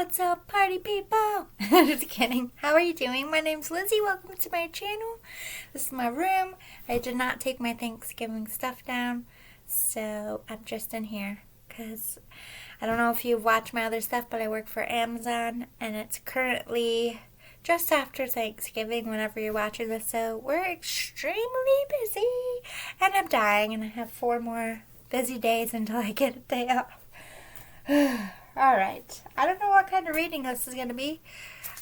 What's up, party people? Just kidding. How are you doing? My name's Lizzie. Welcome to my channel. This is my room. I did not take my Thanksgiving stuff down, so I'm just in here because I don't know if you've watched my other stuff, but I work for Amazon, and it's currently just after Thanksgiving whenever you're watching this, so we're extremely busy, and I'm dying, and I have 4 more busy days until I get a day off. Alright, I don't know what kind of reading this is going to be.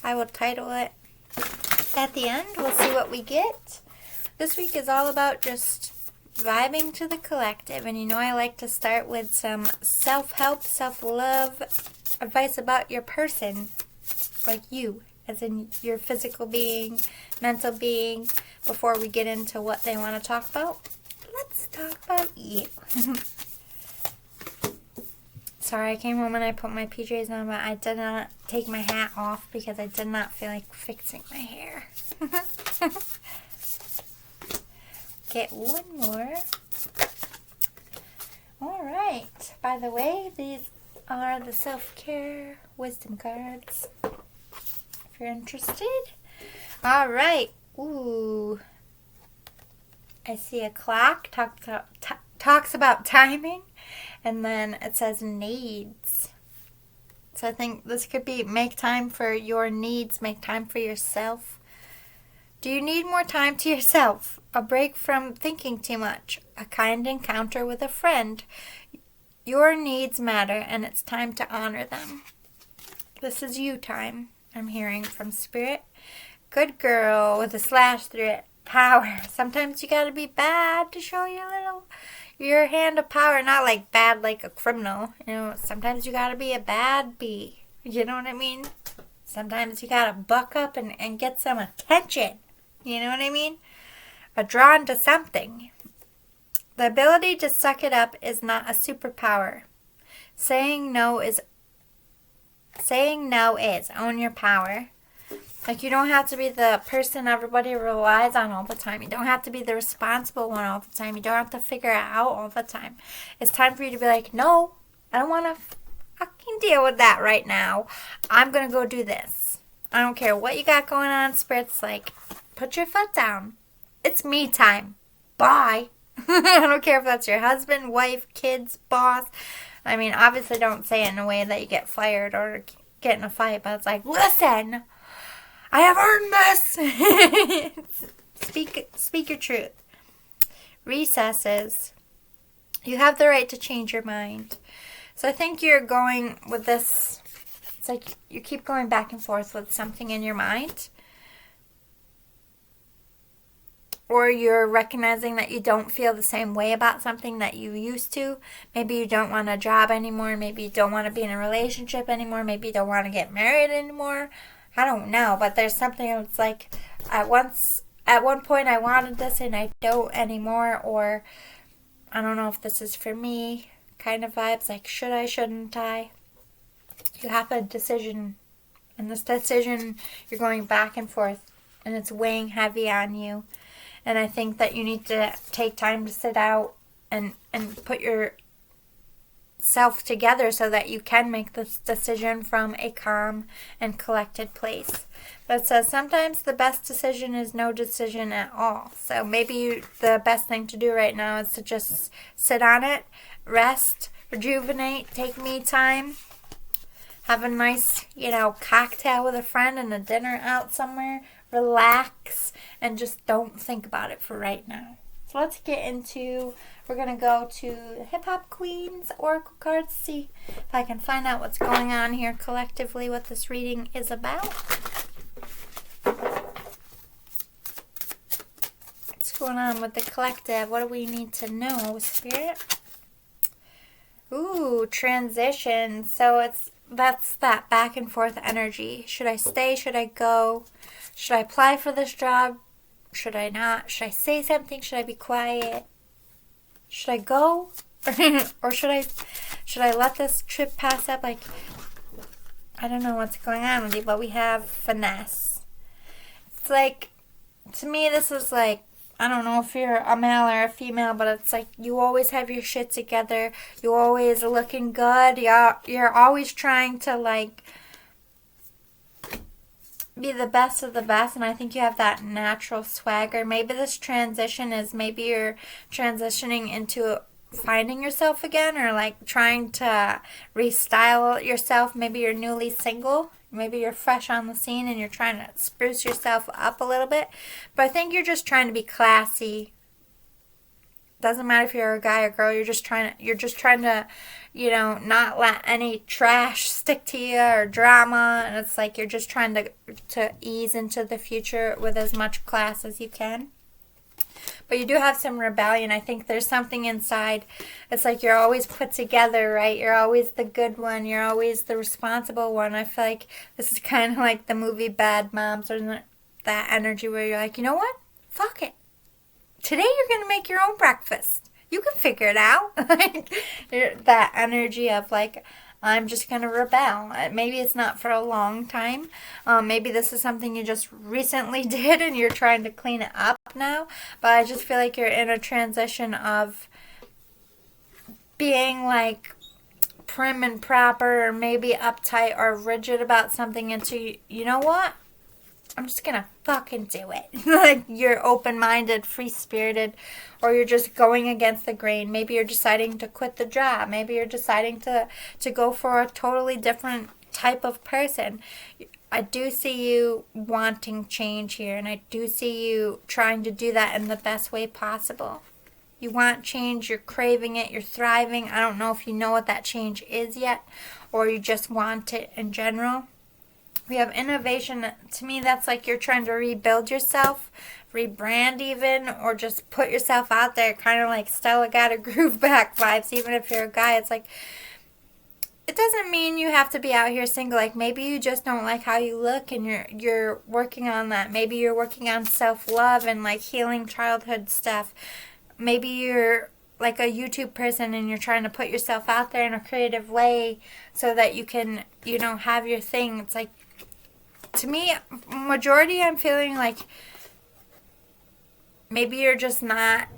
I will title it at the end. We'll see what we get. This week is all about just vibing to the collective. And you know I like to start with some self-help, self-love advice about your person. Like you, as in your physical being, mental being, before we get into what they want to talk about. Let's talk about you. Sorry, I came home and I put my PJs on, but I did not take my hat off because I did not feel like fixing my hair. Get one more. Alright. By the way, these are the self-care wisdom cards. If you're interested. Alright. Ooh. I see a clock. Talks about timing. And then it says needs. So I think this could be make time for your needs. Make time for yourself. Do you need more time to yourself? A break from thinking too much? A kind encounter with a friend? Your needs matter, and it's time to honor them. This is you time, I'm hearing from Spirit. Good girl with a slash through it. Power. Sometimes you gotta be bad to show your hand of power, not like bad like a criminal. You know, sometimes you gotta be a bad bee. You know what I mean? Sometimes you gotta buck up and get some attention. You know what I mean? Or drawn to something. The ability to suck it up is not a superpower. Saying no is own your power. Like, you don't have to be the person everybody relies on all the time. You don't have to be the responsible one all the time. You don't have to figure it out all the time. It's time for you to be like, no, I don't want to fucking deal with that right now. I'm going to go do this. I don't care what you got going on. Spirit's like, put your foot down. It's me time. Bye. I don't care if that's your husband, wife, kids, boss. I mean, obviously don't say it in a way that you get fired or get in a fight, but it's like, listen, I have earned this. Speak your truth. Recesses. You have the right to change your mind. So I think you're going with this. It's like you keep going back and forth with something in your mind. Or you're recognizing that you don't feel the same way about something that you used to. Maybe you don't want a job anymore. Maybe you don't want to be in a relationship anymore. Maybe you don't want to get married anymore. I don't know, but there's something that's like, at one point I wanted this and I don't anymore, or I don't know if this is for me kind of vibes, like should I, shouldn't I? You have a decision, and this decision you're going back and forth, and it's weighing heavy on you, and I think that you need to take time to sit out and put your self together so that you can make this decision from a calm and collected place. But it says sometimes the best decision is no decision at all. So maybe the best thing to do right now is to just sit on it, rest, rejuvenate, take me time, have a nice, cocktail with a friend and a dinner out somewhere, relax, and just don't think about it for right now. So let's get into, we're going to go to Hip Hop Queen's Oracle cards, see if I can find out what's going on here collectively, what this reading is about. What's going on with the collective? What do we need to know, Spirit? Ooh, transition. So that's that back and forth energy. Should I stay? Should I go? Should I apply for this job? Should I not? Should I say something? Should I be quiet? Should I go? Or should I let this trip pass up? Like, I don't know what's going on with you, but we have finesse. It's like, to me, this is like, I don't know if you're a male or a female, but it's like you always have your shit together. You always looking good. You're always trying to, like, be the best of the best, and I think you have that natural swagger. Maybe this transition is maybe you're transitioning into finding yourself again, or like trying to restyle yourself. Maybe you're newly single. Maybe you're fresh on the scene and you're trying to spruce yourself up a little bit. But I think you're just trying to be classy. Doesn't matter if you're a guy or girl, you're just trying to, not let any trash stick to you or drama, and it's like you're just trying to ease into the future with as much class as you can. But you do have some rebellion. I think there's something inside. It's like you're always put together, right? You're always the good one. You're always the responsible one. I feel like this is kind of like the movie Bad Moms, or that energy where you're like, you know what? Fuck it. Today you're going to make your own breakfast. You can figure it out. That energy of like, I'm just going to rebel. Maybe it's not for a long time. Maybe this is something you just recently did and you're trying to clean it up now. But I just feel like you're in a transition of being like prim and proper, or maybe uptight or rigid about something, into, you know what? I'm just going to fucking do it. Like you're open-minded, free-spirited, or you're just going against the grain. Maybe you're deciding to quit the job. Maybe you're deciding to go for a totally different type of person. I do see you wanting change here, and I do see you trying to do that in the best way possible. You want change, you're craving it, you're thriving. I don't know if you know what that change is yet, or you just want it in general. We have innovation. To me, that's like you're trying to rebuild yourself, rebrand even, or just put yourself out there, kind of like Stella Got a Groove Back vibes. Even if you're a guy, it's like, it doesn't mean you have to be out here single. Like maybe you just don't like how you look, and you're working on that. Maybe you're working on self-love and like healing childhood stuff. Maybe you're like a YouTube person and you're trying to put yourself out there in a creative way so that you can, have your thing. It's like, to me, majority, I'm feeling like maybe you're just not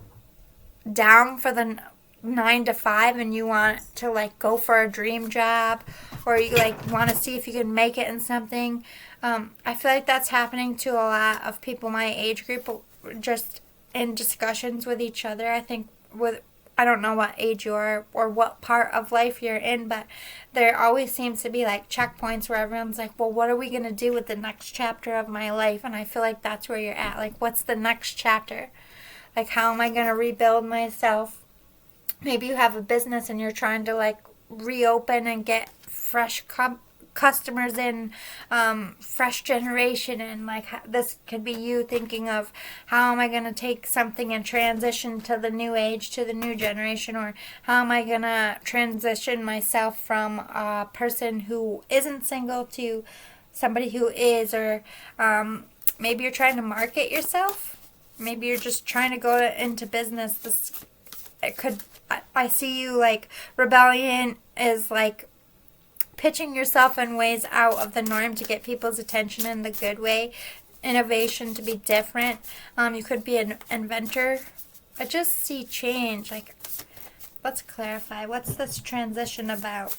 down for the 9 to 5 and you want to like go for a dream job, or you like want to see if you can make it in something. I feel like that's happening to a lot of people my age group, just in discussions with each other. I think I don't know what age you are or what part of life you're in, but there always seems to be like checkpoints where everyone's like, well, what are we going to do with the next chapter of my life? And I feel like that's where you're at. Like, what's the next chapter? Like, how am I going to rebuild myself? Maybe you have a business and you're trying to like reopen and get fresh customers in, fresh generation, and like this could be you thinking of, how am I going to take something and transition to the new age, to the new generation, or how am I going to transition myself from a person who isn't single to somebody who is, or maybe you're trying to market yourself. Maybe you're just trying to go into business. I see you like rebellion is like pitching yourself in ways out of the norm to get people's attention in the good way. Innovation, to be different. You could be an inventor. I just see change. Like, let's clarify. What's this transition about?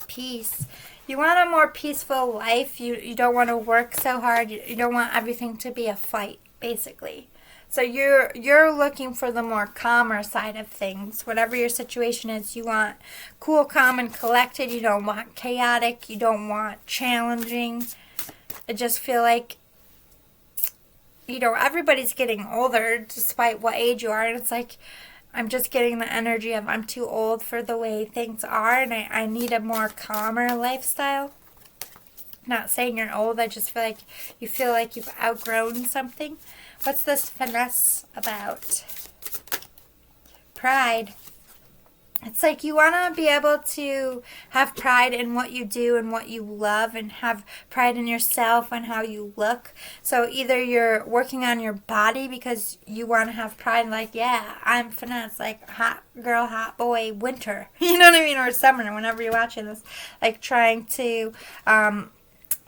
Peace. You want a more peaceful life. You don't want to work so hard. You don't want everything to be a fight, basically. So you're looking for the more calmer side of things. Whatever your situation is, you want cool, calm, and collected. You don't want chaotic. You don't want challenging. I just feel like, everybody's getting older despite what age you are. And it's like, I'm just getting the energy of I'm too old for the way things are. And I need a more calmer lifestyle. Not saying you're old. I just feel like you've outgrown something. What's this finesse about? Pride. It's like you want to be able to have pride in what you do and what you love, and have pride in yourself and how you look. So either you're working on your body because you want to have pride, like, yeah, I'm finesse, like hot girl, hot boy, winter. You know what I mean? Or summer, whenever you're watching this. Like trying to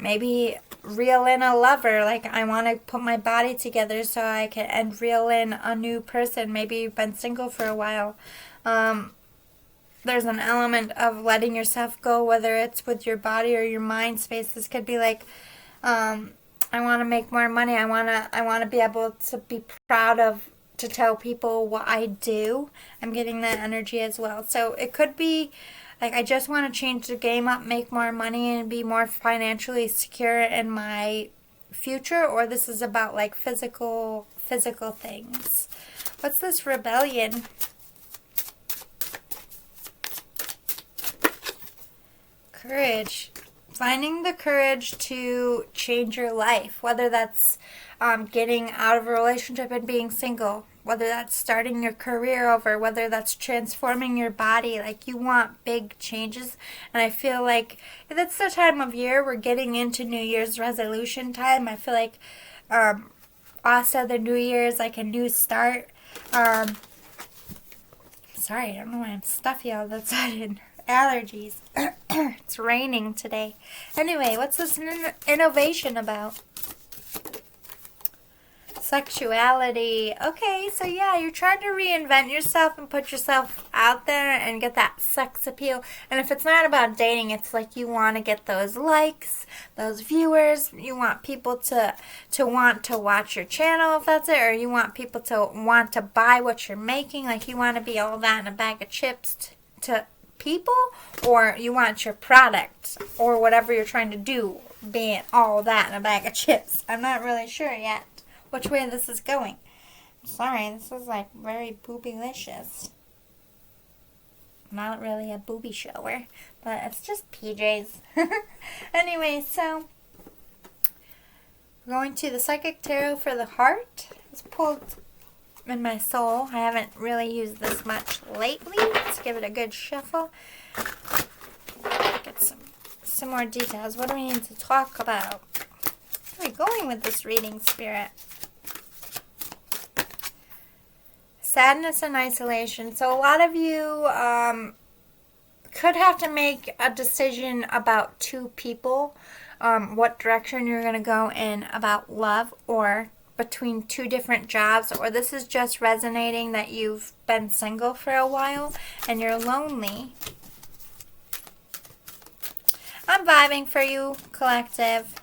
maybe reel in a lover. Like, I want to put my body together so I can and reel in a new person. Maybe you've been single for a while. there's an element of letting yourself go, whether it's with your body or your mind space. This could be like, I want to make more money. I want to be able to be proud of, to tell people what I do. I'm getting that energy as well. So it could be like, I just want to change the game up, make more money, and be more financially secure in my future. Or this is about like physical things. What's this rebellion? Courage. Finding the courage to change your life, whether that's getting out of a relationship and being single, whether that's starting your career over, whether that's transforming your body. Like, you want big changes. And I feel like that's the time of year we're getting into New Year's resolution time. I feel like also the New Year's like a new start. Sorry, I don't know why I'm stuffy all of a sudden. Allergies. It's raining today. Anyway, what's this innovation about? Sexuality. Okay, so yeah, you're trying to reinvent yourself and put yourself out there and get that sex appeal. And if it's not about dating, it's like you want to get those likes, those viewers. You want people to want to watch your channel, if that's it, or you want people to want to buy what you're making. Like, you want to be all that in a bag of chips to people, or you want your product or whatever you're trying to do being all that in a bag of chips. I'm not really sure yet which way this is going. Sorry, this is like very boobylicious. Not really a booby shower, but it's just PJs. Anyway, so we're going to the Psychic Tarot for the heart. It's pulled in my soul. I haven't really used this much lately. Let's give it a good shuffle. Get some more details. What do we need to talk about? Where are we going with this reading, Spirit? Sadness and isolation. So a lot of you could have to make a decision about two people, what direction you're going to go in about love, or between two different jobs, or this is just resonating that you've been single for a while and you're lonely. I'm vibing for you, collective.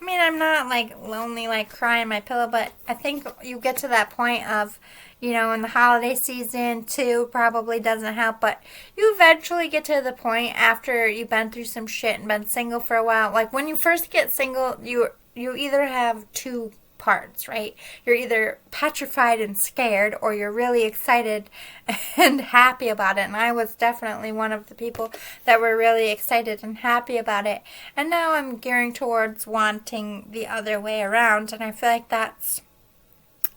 I mean, I'm not like lonely, like crying my pillow, but I think you get to that point of, you know, in the holiday season too, probably doesn't help, but you eventually get to the point after you've been through some shit and been single for a while. Like, when you first get single, you either have two parts, right? You're either petrified and scared, or you're really excited and happy about it. And I was definitely one of the people that were really excited and happy about it. And now I'm gearing towards wanting the other way around. And I feel like that's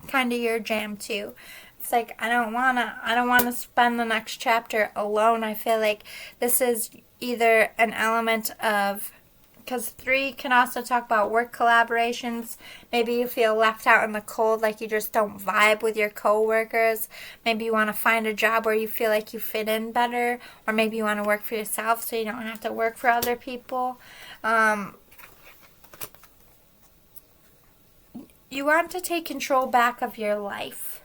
kind of your jam too. It's like, I don't wanna spend the next chapter alone. I feel like this is either an element of, because 3 can also talk about work collaborations. Maybe you feel left out in the cold, like you just don't vibe with your coworkers. Maybe you want to find a job where you feel like you fit in better. Or maybe you want to work for yourself so you don't have to work for other people. You want to take control back of your life.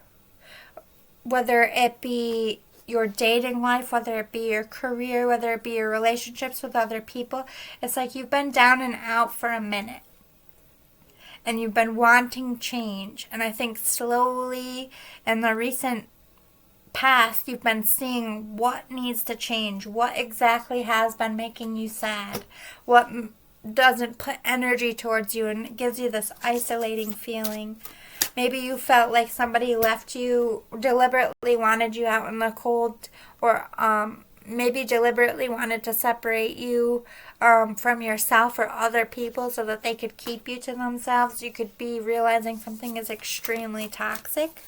Whether it be your dating life, whether it be your career, whether it be your relationships with other people. It's like you've been down and out for a minute. And you've been wanting change. And I think slowly in the recent past, you've been seeing what needs to change. What exactly has been making you sad. What doesn't put energy towards you and gives you this isolating feeling. Maybe you felt like somebody left you, deliberately wanted you out in the cold, or maybe deliberately wanted to separate you from yourself or other people so that they could keep you to themselves. You could be realizing something is extremely toxic,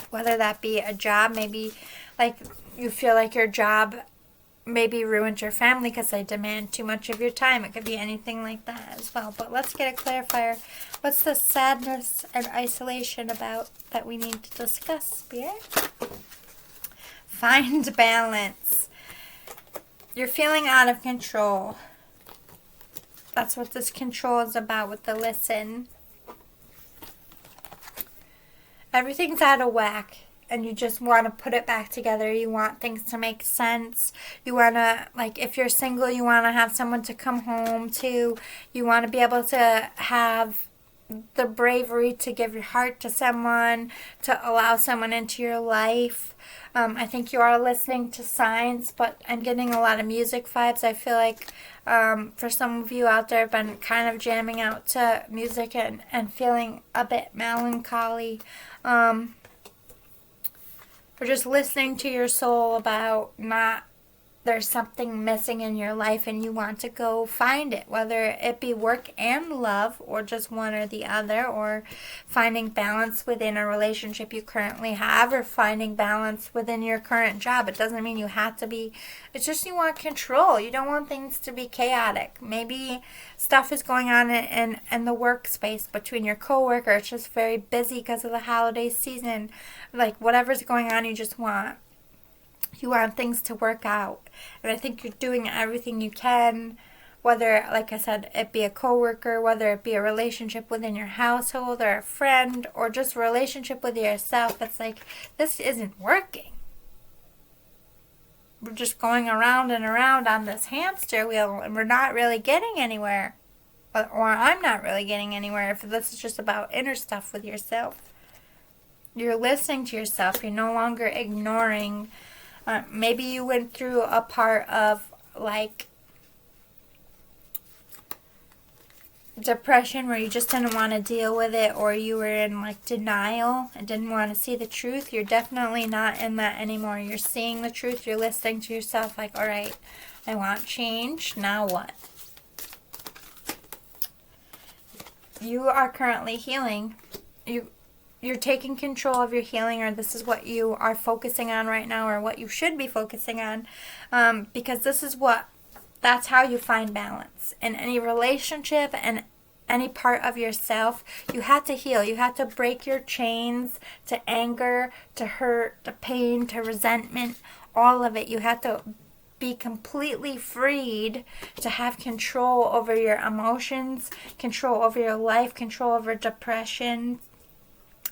whether that be a job. Maybe like you feel like your job maybe ruined your family because they demand too much of your time. It could be anything like that as well. But let's get a clarifier. What's the sadness and isolation about that we need to discuss, Spirit? Find balance. You're feeling out of control. That's what this control is about with the listen. Everything's out of whack. and you just want to put it back together. You want things to make sense. You want to, like, if you're single, you want to have someone to come home to. You want to be able to have the bravery to give your heart to someone, to allow someone into your life. I think you are listening to signs, but I'm getting a lot of music vibes. I feel like for some of you out there, I've been kind of jamming out to music and feeling a bit melancholy. Or just listening to your soul about there's something missing in your life and you want to go find it, whether it be work and love or just one or the other, or finding balance within a relationship you currently have, or finding balance within your current job. It doesn't mean you have to be, it's just you want control. You don't want things to be chaotic. Maybe stuff is going on in the workspace between your coworker. It's just very busy because of the holiday season. Like whatever's going on, you want things to work out. And I think you're doing everything you can, whether, like I said, it be a coworker, whether it be a relationship within your household or a friend, or just a relationship with yourself. It's like, this isn't working. We're just going around and around on this hamster wheel, and we're not really getting anywhere. Or I'm not really getting anywhere if this is just about inner stuff with yourself. You're listening to yourself. You're no longer ignoring. Maybe you went through a part of like depression where you just didn't want to deal with it, or you were in like denial and didn't want to see the truth. You're definitely not in that anymore. You're seeing the truth. You're listening to yourself like, all right, I want change. Now what? You are currently healing. You're taking control of your healing, or this is what you are focusing on right now, or what you should be focusing on, because that's how you find balance. In any relationship and any part of yourself, you have to heal. You have to break your chains to anger, to hurt, to pain, to resentment, all of it. You have to be completely freed to have control over your emotions, control over your life, control over depression.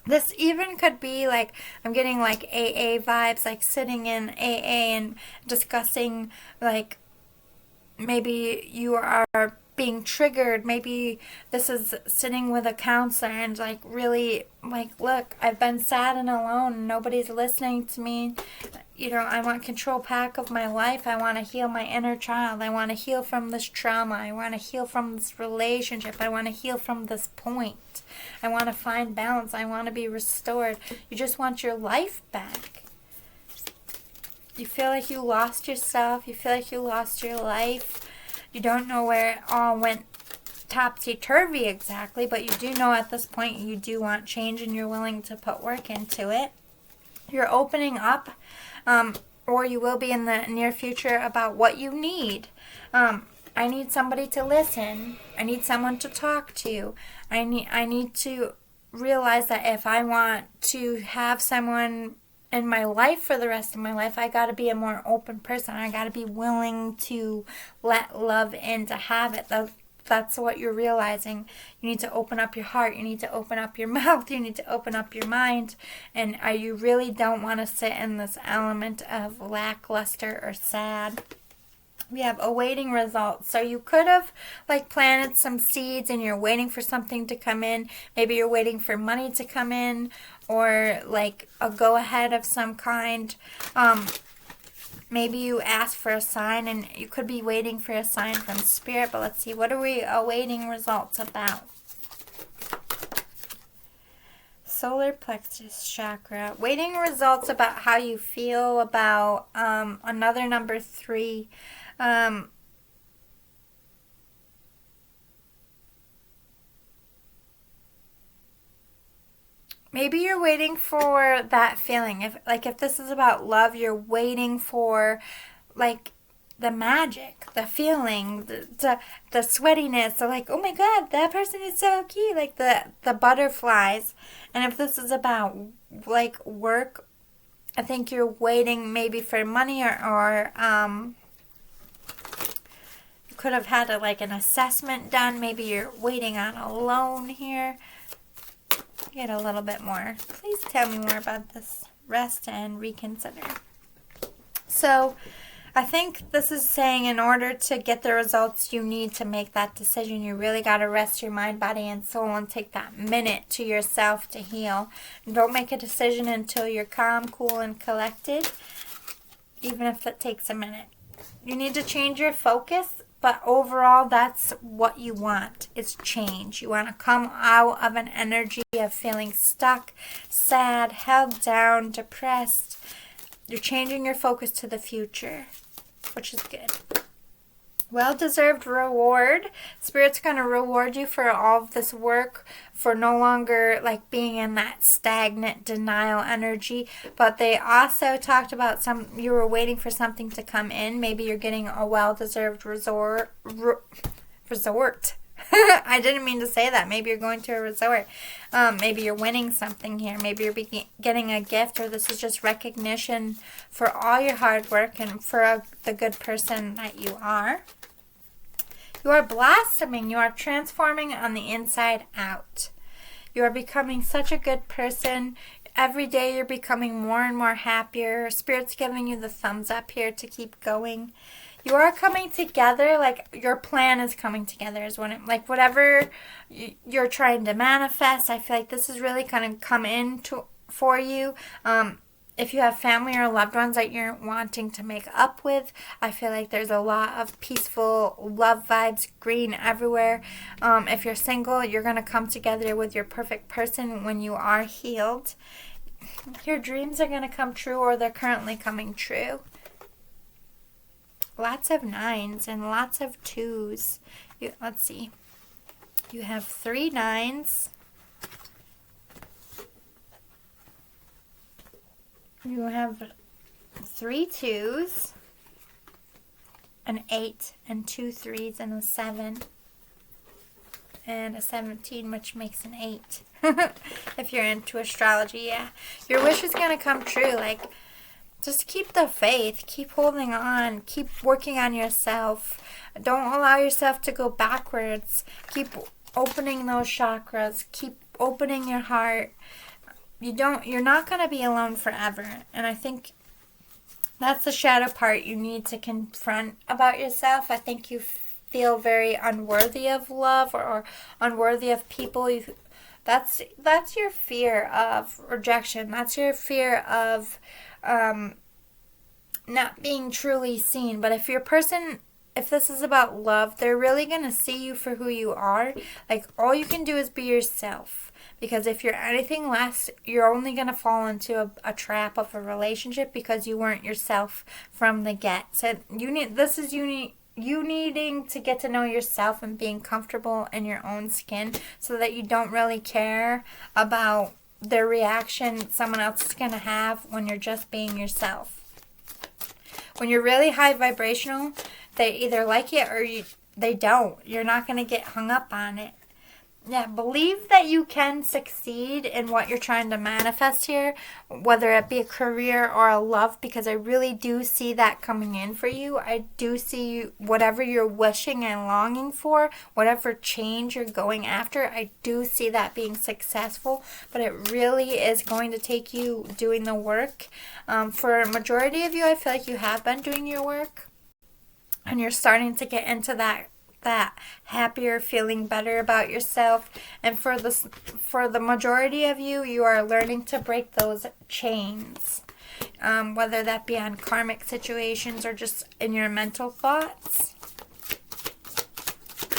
This even could be like, I'm getting like AA vibes, like sitting in AA and discussing, like, maybe you are being triggered. Maybe this is sitting with a counselor and like really like, look, I've been sad and alone. Nobody's listening to me. I want control back of my life. I want to heal my inner child. I want to heal from this trauma. I want to heal from this relationship. I want to heal from this point. I want to find balance. I want to be restored. You just want your life back. You feel like you lost yourself. You feel like you lost your life. You don't know where it all went topsy-turvy exactly, but you do know at this point you do want change and you're willing to put work into it. You're opening up, or you will be in the near future, about what you need. I need somebody to listen. I need someone to talk to. I need to realize that if I want to have someone in my life for the rest of my life, I got to be a more open person. I got to be willing to let love in, to have it. That's what you're realizing. You need to open up your heart. You need to open up your mouth. You need to open up your mind. And you really don't want to sit in this element of lackluster or sad. We have awaiting results. So you could have like planted some seeds and you're waiting for something to come in. Maybe you're waiting for money to come in, or like a go ahead of some kind. Maybe you asked for a sign and you could be waiting for a sign from Spirit. But let's see, what are we awaiting results about? Solar plexus chakra. Waiting results about how you feel about another number 3. Maybe you're waiting for that feeling. If this is about love, you're waiting for like the magic, the feeling, the sweatiness, the like, oh my God, that person is so cute, like the butterflies. And if this is about like work, I think you're waiting maybe for money, or you could have had an assessment done. Maybe you're waiting on a loan here. Get a little bit more. Please tell me more about this. rest and reconsider. So I think this is saying in order to get the results you need to make that decision, you really got to rest your mind, body, and soul and take that minute to yourself to heal. And don't make a decision until you're calm, cool, and collected, even if it takes a minute. You need to change your focus, but overall, that's what you want. It's change. You want to come out of an energy of feeling stuck, sad, held down, depressed. You're changing your focus to the future, which is good. Well-deserved reward. Spirit's going to reward you for all of this work, for no longer like being in that stagnant denial energy. But they also talked about you were waiting for something to come in. Maybe you're getting a well-deserved resort. I didn't mean to say that. Maybe you're going to a resort. Maybe you're winning something here. Maybe you're getting a gift, or this is just recognition for all your hard work and for the good person that you are. You are blossoming. You are transforming on the inside out. You are becoming such a good person. Every day you're becoming more and more happier. Spirit's giving you the thumbs up here to keep going. You are coming together, like your plan is coming together is like whatever you're trying to manifest. I feel like this is really going to come in for you. If you have family or loved ones that you're wanting to make up with, I feel like there's a lot of peaceful love vibes, green everywhere. If you're single, you're going to come together with your perfect person when you are healed. Your dreams are going to come true, or they're currently coming true. Lots of 9s and lots of 2s. Let's see. You have 3 9s. You have 3 2s, an 8, and 2 3s, and a 7, and a 17, which makes an 8. If you're into astrology, yeah. Your wish is going to come true. Like, just keep the faith. Keep holding on. Keep working on yourself. Don't allow yourself to go backwards. Keep opening those chakras. Keep opening your heart. You're not going to be alone forever. And I think that's the shadow part you need to confront about yourself. I think you feel very unworthy of love or unworthy of people. That's your fear of rejection. That's your fear of not being truly seen. But if this is about love, they're really going to see you for who you are. Like, all you can do is be yourself. Because if you're anything less, you're only going to fall into a trap of a relationship because you weren't yourself from the get. So you needing to get to know yourself and being comfortable in your own skin so that you don't really care about the reaction someone else is going to have when you're just being yourself. When you're really high vibrational, they either like it or they don't. You're not going to get hung up on it. Yeah, believe that you can succeed in what you're trying to manifest here, whether it be a career or a love, because I really do see that coming in for you. I do see whatever you're wishing and longing for, whatever change you're going after, I do see that being successful, but it really is going to take you doing the work. For a majority of you, I feel like you have been doing your work, and you're starting to get into that happier, feeling better about yourself. And for the majority of you, you are learning to break those chains, whether that be on karmic situations or just in your mental thoughts.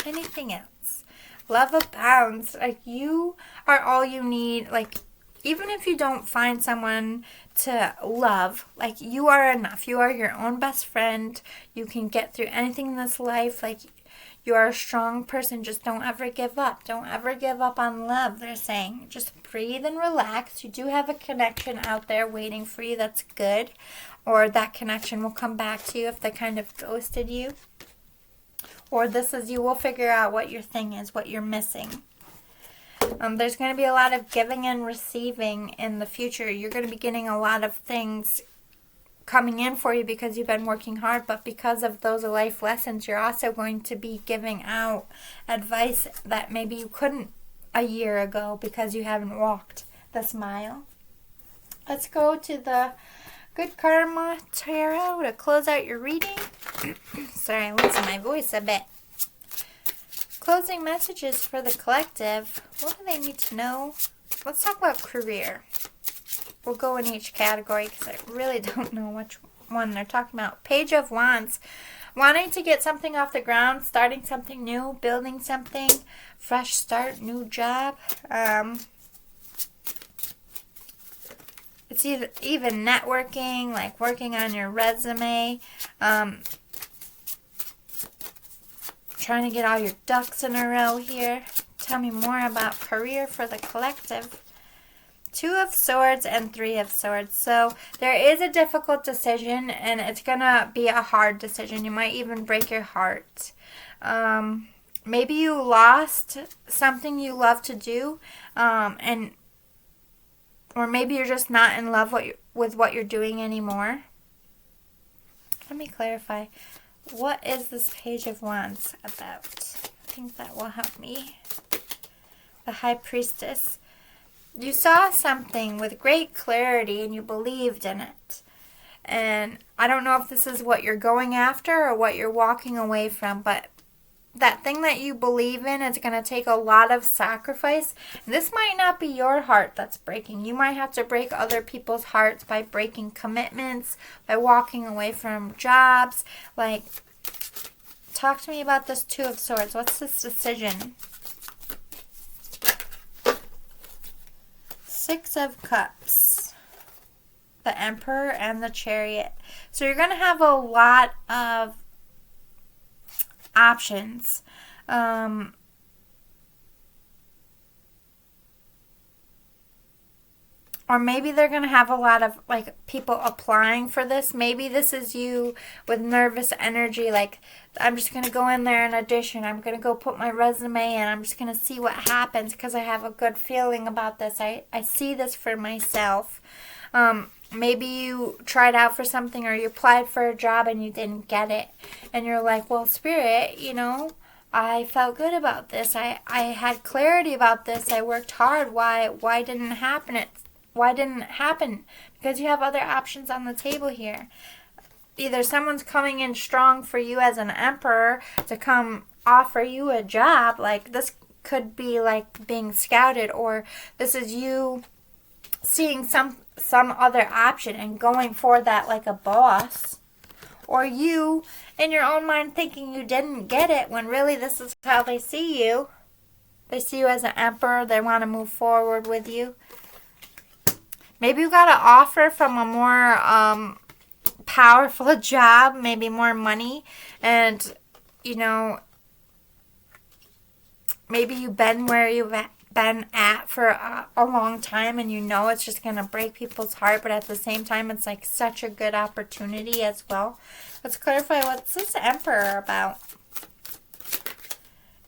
Anything else. Love abounds. Like, you are all you need. Like, even if you don't find someone to love, like, you are enough. You are your own best friend. You can get through anything in this life. Like, you are a strong person. Just don't ever give up. Don't ever give up on love, they're saying. Just breathe and relax. You do have a connection out there waiting for you that's good. Or that connection will come back to you if they kind of ghosted you. Or you will figure out what your thing is, what you're missing. There's going to be a lot of giving and receiving in the future. You're going to be getting a lot of things coming in for you because you've been working hard, but because of those life lessons, you're also going to be giving out advice that maybe you couldn't a year ago because you haven't walked this mile. Let's go to the Good Karma Tarot to close out your reading. Sorry, I'm losing my voice a bit. Closing messages for the collective. What do they need to know? Let's talk about career. We'll go in each category because I really don't know which one they're talking about. Page of Wands. Wanting to get something off the ground, starting something new, building something, fresh start, new job. It's even networking, like working on your resume, trying to get all your ducks in a row here. Tell me more about career for the collective. 2 of Swords and 3 of Swords. So there is a difficult decision, and it's going to be a hard decision. You might even break your heart. Maybe you lost something you love to do, or maybe you're just not in love with what you're doing anymore. Let me clarify. What is this Page of Wands about? I think that will help me. The High Priestess. You saw something with great clarity and you believed in it. And I don't know if this is what you're going after or what you're walking away from, but that thing that you believe in is going to take a lot of sacrifice. And this might not be your heart that's breaking. You might have to break other people's hearts by breaking commitments, by walking away from jobs. Like, talk to me about this 2 of Swords. What's this decision? 6 of Cups, the Emperor, and the Chariot. So you're going to have a lot of options. Or maybe they're going to have a lot of people applying for this. Maybe this is you with nervous energy. Like, I'm just going to go in there and audition. I'm going to go put my resume in. I'm just going to see what happens because I have a good feeling about this. I see this for myself. Maybe you tried out for something or you applied for a job and you didn't get it. And you're like, well, Spirit, I felt good about this. I had clarity about this. I worked hard. Why didn't it happen? Why didn't it happen? Because you have other options on the table here. Either someone's coming in strong for you as an emperor to come offer you a job. Like, this could be like being scouted, or this is you seeing some other option and going for that like a boss. Or you, in your own mind, thinking you didn't get it when really this is how they see you. They see you as an emperor. They want to move forward with you. Maybe you got an offer from a more powerful job, maybe more money, and, maybe you've been where you've been at for a long time and it's just going to break people's heart, but at the same time, it's like such a good opportunity as well. Let's clarify, what's this Emperor about?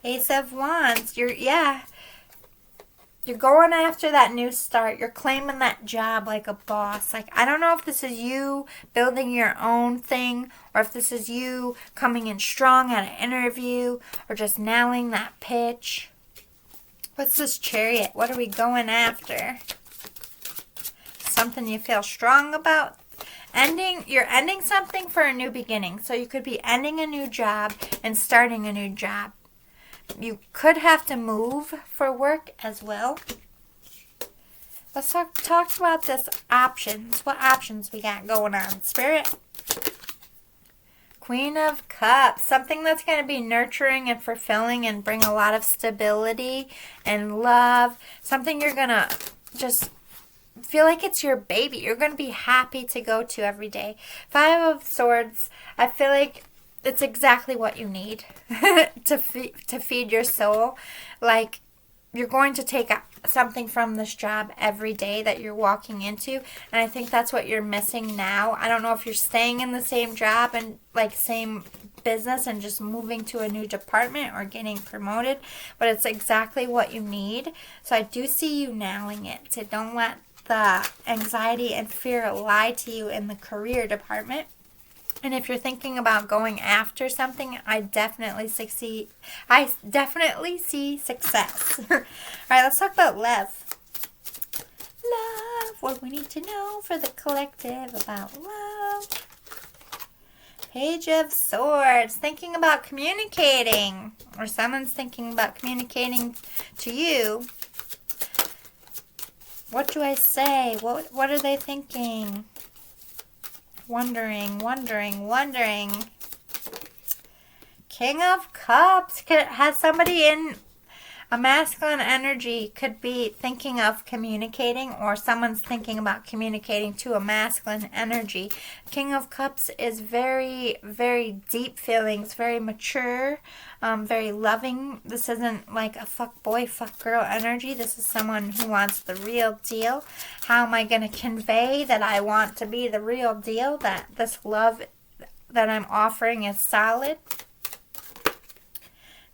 Ace of Wands. You're going after that new start. You're claiming that job like a boss. Like, I don't know if this is you building your own thing or if this is you coming in strong at an interview or just nailing that pitch. What's this Chariot? What are we going after? Something you feel strong about? You're ending something for a new beginning. So you could be ending a new job and starting a new job. You could have to move for work as well. Let's talk about this options. What options we got going on, Spirit? Queen of Cups. Something that's going to be nurturing and fulfilling and bring a lot of stability and love. Something you're going to just feel like it's your baby. You're going to be happy to go to every day. 5 of Swords. I feel like it's exactly what you need to feed your soul. Like, you're going to take something from this job every day that you're walking into, and I think that's what you're missing now. I don't know if you're staying in the same job and same business and just moving to a new department or getting promoted, but it's exactly what you need. So I do see you nailing it. So don't let the anxiety and fear lie to you in the career department. And if you're thinking about going after something, I definitely see success. All right, let's talk about love. Love. What we need to know for the collective about love. Page of Swords, thinking about communicating, or someone's thinking about communicating to you. What do I say? What are they thinking? Wondering. King of Cups. Has somebody in a masculine energy could be thinking of communicating, or someone's thinking about communicating to a masculine energy. King of Cups is very, very deep feelings, very mature, very loving. This isn't like a fuck boy, fuck girl energy. This is someone who wants the real deal. How am I going to convey that I want to be the real deal, that this love that I'm offering is solid?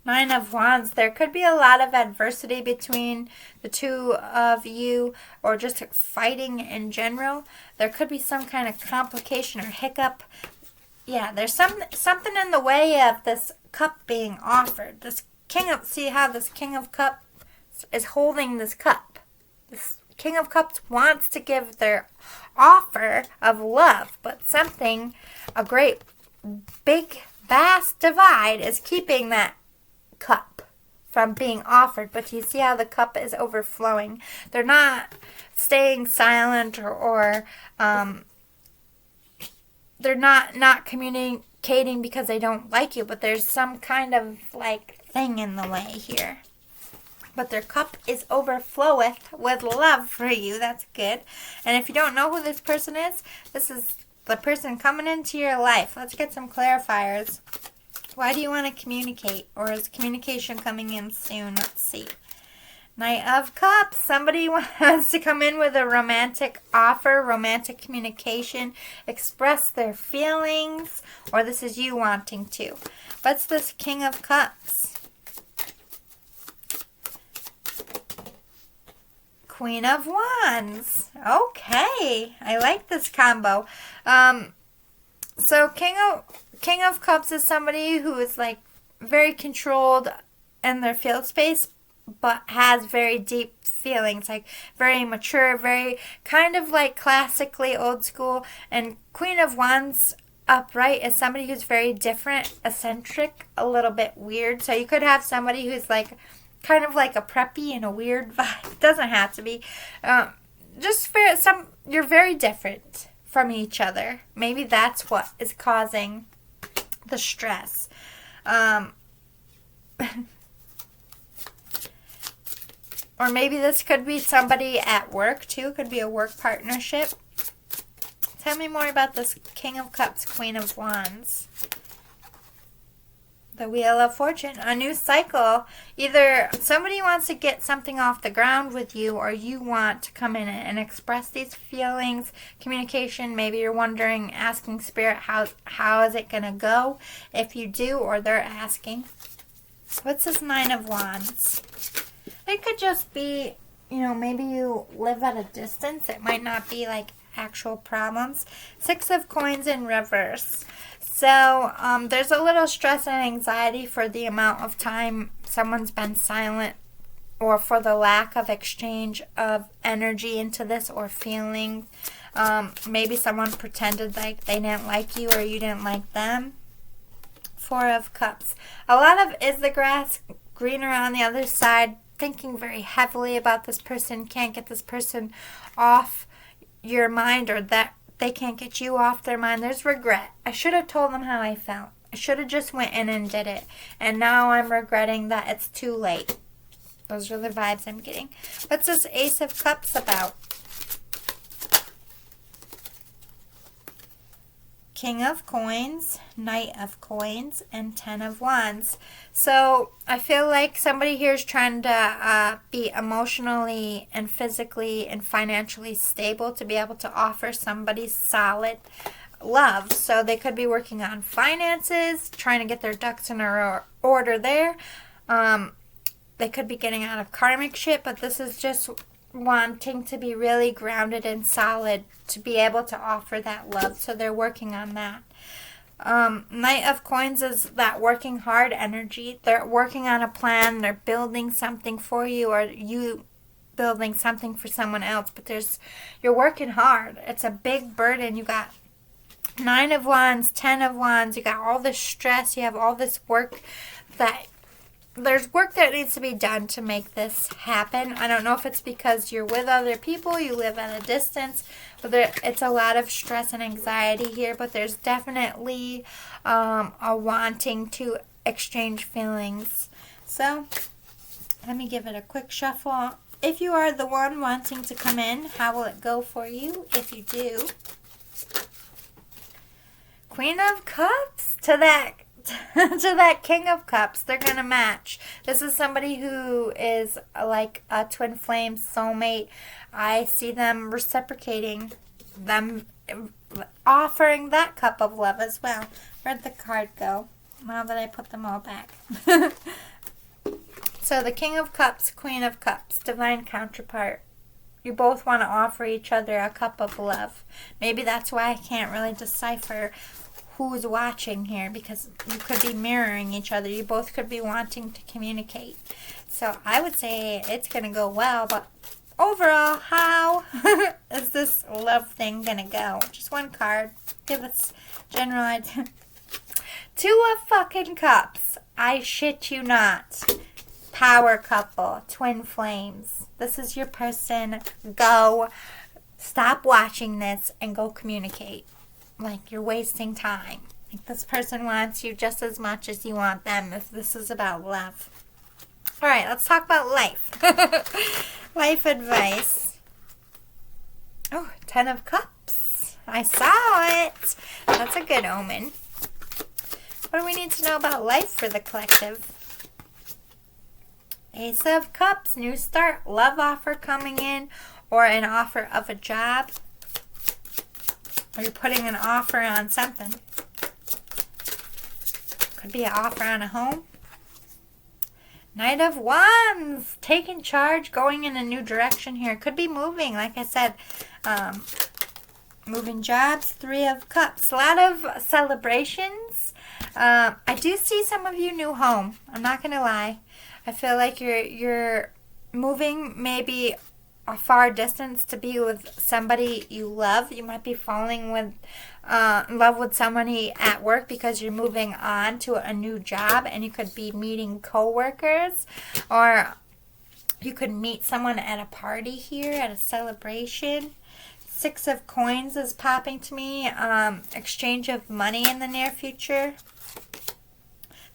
Nine of Wands. There could be a lot of adversity between the two of you, or just fighting in general. There could be some kind of complication or hiccup. Yeah, there's something in the way of this cup being offered. See how this King of Cups is holding this cup. This King of Cups wants to give their offer of love, but a great, big, vast divide is keeping that cup from being offered. But you see how the cup is overflowing. They're not staying silent, or they're not communicating because they don't like you, but there's some kind of like thing in the way here. But their cup is overfloweth with love for you. That's good. And if you don't know who this person is, this is the person coming into your life. Let's get some clarifiers. Why do you want to communicate? Or is communication coming in soon? Let's see. Knight of Cups. Somebody wants to come in with a romantic offer, romantic communication, express their feelings, or this is you wanting to. What's this King of Cups? Queen of Wands. Okay. I like this combo. So King of Cups is somebody who is like very controlled in their field space, but has very deep feelings, like very mature, very kind of like classically old school. And Queen of Wands upright is somebody who's very different, eccentric, a little bit weird. So you could have somebody who's like kind of like a preppy and a weird vibe. Doesn't have to be. You're very different from each other. Maybe that's what is causing the stress. Or maybe this could be somebody at work too. Could be a work partnership. Tell me more about this King of Cups, Queen of Wands. The Wheel of Fortune, a new cycle. Either somebody wants to get something off the ground with you, or you want to come in and express these feelings, communication. Maybe you're wondering, asking Spirit, how is it going to go? If you do, or they're asking. What's this Nine of Wands? It could just be, maybe you live at a distance. It might not be like actual problems. Six of Coins in reverse. So there's a little stress and anxiety for the amount of time someone's been silent, or for the lack of exchange of energy into this, or feeling. Maybe someone pretended like they didn't like you, or you didn't like them. Four of Cups. A lot of is the grass greener on the other side? Thinking very heavily about this person. Can't get this person off your mind, or that they can't get you off their mind. There's regret. I should have told them how I felt. I should have just went in and did it. And now I'm regretting that it's too late. Those are the vibes I'm getting. What's this Ace of Cups about? King of Coins, Knight of Coins, and Ten of Wands. So I feel like somebody here is trying to be emotionally and physically and financially stable to be able to offer somebody solid love. So they could be working on finances, trying to get their ducks in order there. They could be getting out of karmic shit, but this is just wanting to be really grounded and solid to be able to offer that love. So they're working on that. Knight of Coins is that working hard energy. They're working on a plan. They're building something for you, or you building something for someone else, but you're working hard. It's a big burden. You got 9 of Wands, 10 of Wands. You got all this stress. You have all this work there's work that needs to be done to make this happen. I don't know if it's because you're with other people, you live at a distance, but it's a lot of stress and anxiety here, but there's definitely a wanting to exchange feelings. So let me give it a quick shuffle. If you are the one wanting to come in, how will it go for you if you do? Queen of Cups to that King of Cups. They're going to match. This is somebody who is like a twin flame soulmate. I see them reciprocating, them offering that cup of love as well. Where'd the card go? Now that I put them all back. So the King of Cups, Queen of Cups, divine counterpart. You both want to offer each other a cup of love. Maybe that's why I can't really decipher who's watching here, because you could be mirroring each other. You both could be wanting to communicate. So I would say it's going to go well, but overall, how is this love thing going to go? Just one card. Give us general idea. 2 of fucking Cups. I shit you not. Power couple. Twin flames. This is your person. Go. Stop watching this and go communicate. Like, you're wasting time. Like, this person wants you just as much as you want them if this is about love. All right, let's talk about life. Life advice. Oh, 10 of Cups. I saw it. That's a good omen. What do we need to know about life for the collective? Ace of Cups, new start, love offer coming in, or an offer of a job. Or you're putting an offer on something. Could be an offer on a home. Knight of Wands. Taking charge, going in a new direction here. Could be moving, like I said. Moving jobs. 3 of Cups. A lot of celebrations. I do see some of you new home. I'm not going to lie. I feel like you're moving maybe a far distance to be with somebody you love. You might be falling in love with somebody at work because you're moving on to a new job, and you could be meeting coworkers, or you could meet someone at a party here, at a celebration. 6 of Coins is popping to me. Exchange of money in the near future.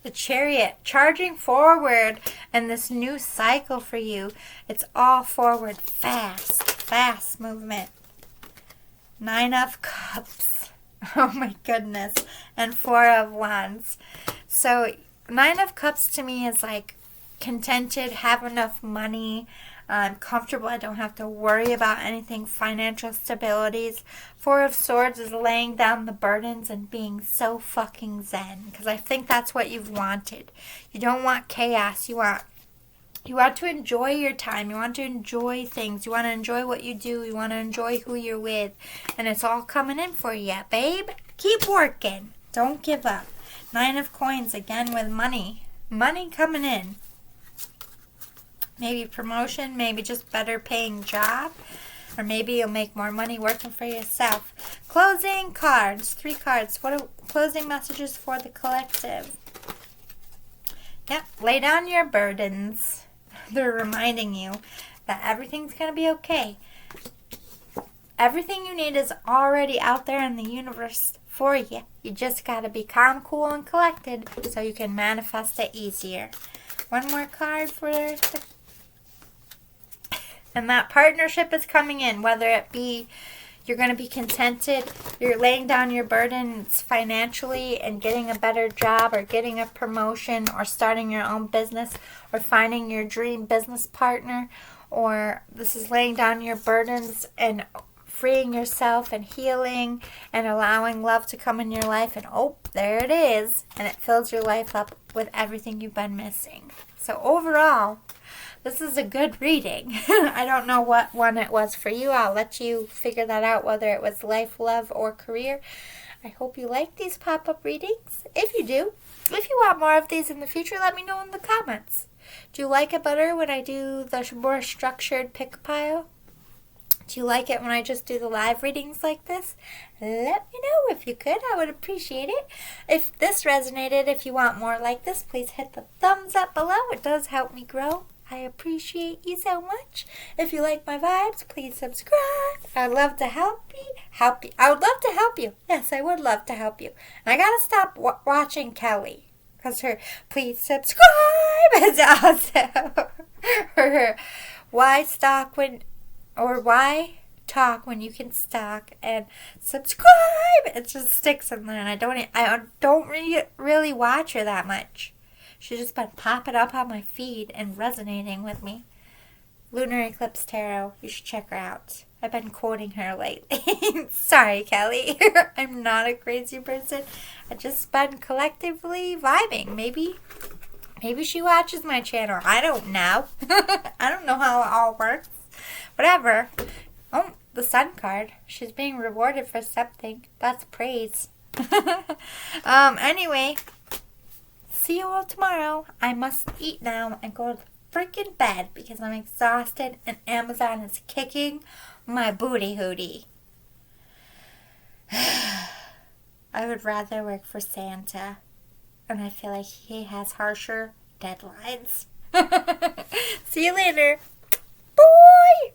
The Chariot, charging forward in this new cycle for you. It's all forward, fast movement. 9 of Cups. Oh my goodness. And 4 of Wands. So 9 of Cups to me is like contented, have enough money, I'm comfortable. I don't have to worry about anything, financial stabilities. 4 of Swords is laying down the burdens and being so fucking zen, because I think that's what you've wanted. You don't want chaos. You want to enjoy your time. You want to enjoy things. You want to enjoy what you do. You want to enjoy who you're with. And it's all coming in for you, babe. Keep working. Don't give up. 9 of Coins, again with money. Money coming in. Maybe promotion, maybe just better paying job. Or maybe you'll make more money working for yourself. Closing cards. 3 cards. What are closing messages for the collective? Yep. Lay down your burdens. They're reminding you that everything's going to be okay. Everything you need is already out there in the universe for you. You just got to be calm, cool, and collected so you can manifest it easier. One more card for the... And that partnership is coming in, whether it be you're going to be contented, you're laying down your burdens financially and getting a better job or getting a promotion or starting your own business or finding your dream business partner, or this is laying down your burdens and freeing yourself and healing and allowing love to come in your life, and oh, there it is, and it fills your life up with everything you've been missing. So overall, this is a good reading. I don't know what one it was for you. I'll let you figure that out, whether it was life, love, or career. I hope you like these pop-up readings. If you do, if you want more of these in the future, let me know in the comments. Do you like it better when I do the more structured pick pile? Do you like it when I just do the live readings like this? Let me know if you could. I would appreciate it. If this resonated, if you want more like this, please hit the thumbs up below. It does help me grow. I appreciate you so much. If you like my vibes, please subscribe. I'd love to help you. I would love to help you. Yes, I would love to help you. And I gotta stop watching Kelly. Because her please subscribe is also her why talk when you can stalk and subscribe. It just sticks in there, and I don't really watch her that much. She's just been popping up on my feed and resonating with me. Lunar Eclipse Tarot. You should check her out. I've been quoting her lately. Sorry, Kelly. I'm not a crazy person. I've just been collectively vibing. Maybe she watches my channel. I don't know. I don't know how it all works. Whatever. Oh, the Sun card. She's being rewarded for something. That's praise. Anyway, see you all tomorrow. I must eat now and go to freaking bed because I'm exhausted and Amazon is kicking my booty hootie. I would rather work for Santa, and I feel like he has harsher deadlines. See you later. Bye!